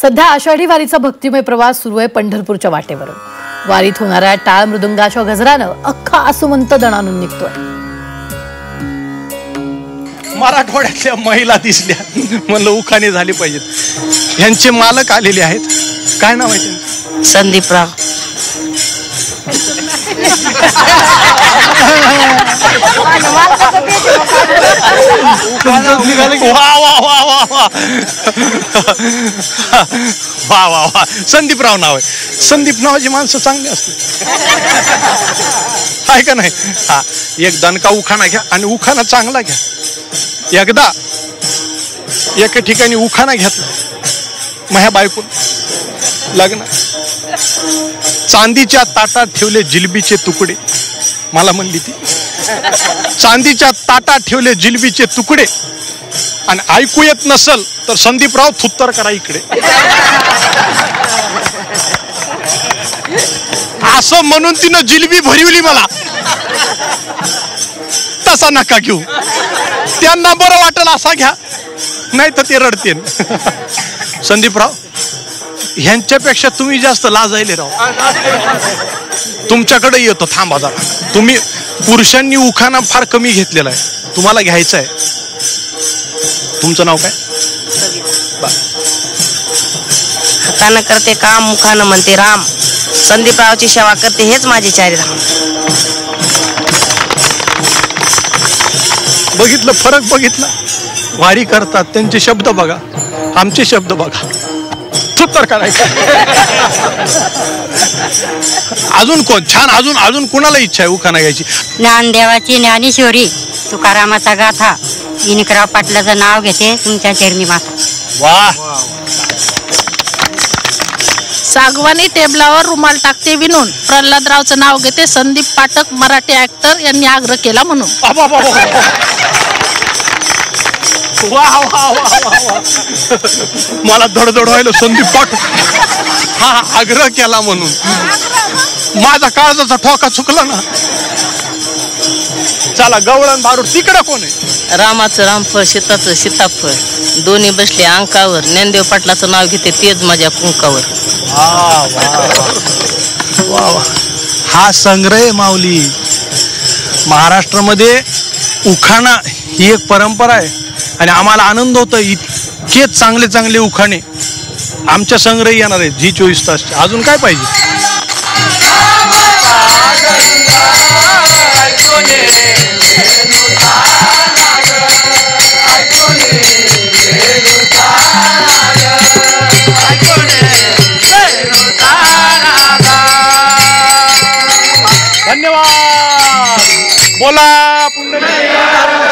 सध्या आषाढी वारीचा भक्तिमय प्रवास सुरू आहे पंढरपूरच्या वाटेवरून. वारीत होणाऱ्या टाळ मृदुंगाच्या गजरानं अख्खा आसुमंत दणाणून निघतोय. मराठवाड्यातल्या महिला दिसल्या, म्हणलं उखाणे झाले पाहिजेत. यांचे मालक आलेले आहेत. काय नाव आहे त्यांचं? संदीपराव. वा वा वा वा वा वा वा वा संदीपराव नाव आहे. संदीप नावाची माणसं चांगली असते, आहे का नाही? हा, एक दणका उखाणा घ्या आणि उखाणा चांगला घ्या. एकदा एका ठिकाणी उखाणा घेतला माझ्या बायको लग्न. चांदीच्या ताटात ठेवले जिलबीचे तुकडे. मला म्हणली ती, चांदीच्या ताटात ठेवले जिलबीचे तुकडे, आणि ऐकू येत नसल तर संदीपराव थुत्तर करा इकडे. असं म्हणून तिनं जिलबी भरवली मला. तसा नका घेऊ, त्यांना बरं वाटेल असा घ्या, नाही तर ते रडते. संदीपराव, ह्यांच्यापेक्षा तुम्ही जास्त लाजायले राव. तुमच्याकडे येतो, थांबा जरा. तुम्ही पुरुषांनी उखाणा फार कमी घेतलेला आहे, तुम्हाला घ्यायचं आहे. तुमचं नाव काय? हातानं करते काम, मुखानं म्हणते राम. संदीपरावची सेवा करते, हेच माझे चारिधाम. बघितलं फरक? बघितला? वारी करतात त्यांचे शब्द बघा, आमचे शब्द बघा. थुत्तर करायचं. अजून कोण छान? अजून कुणाला इच्छा आहे उखाणा घ्यायची? ज्ञानदेवाची ज्ञानेश्वरी तुकारामाचा गाथा. विनिकराव पाटलाचं नाव घेते, तुमच्या चरणी माथा. वा. सागवानी टेबलावर रुमाल टाकते विणून. प्रल्हादरावचं नाव घेते, संदीप पाठक मराठी ऍक्टर यांनी आग्रह केला म्हणून. वा वा वा वा. मला धडधड व्हायला. संदीप पाठक हा आग्रह केला म्हणून. माझा काळजाचा ठोका चुकला ना. चला, गवळण भारूड तिकडे कोण आहे? रामाचं रामफळ, सीताचं सीताफळ, दोन्ही बसले अंकावर. ज्ञानदेव पाटलाचं नाव घेते, तेच माझ्या कुंकावर. हा संग्रह माऊली. महाराष्ट्रामध्ये उखाणा ही एक परंपरा आहे आणि आम्हाला आनंद होतो. इतके चांगले चांगले उखाणे आमच्या संग्रही येणार आहेत जी 24 तास. अजून काय पाहिजे? धन्यवाद. बोला पुंडलिक.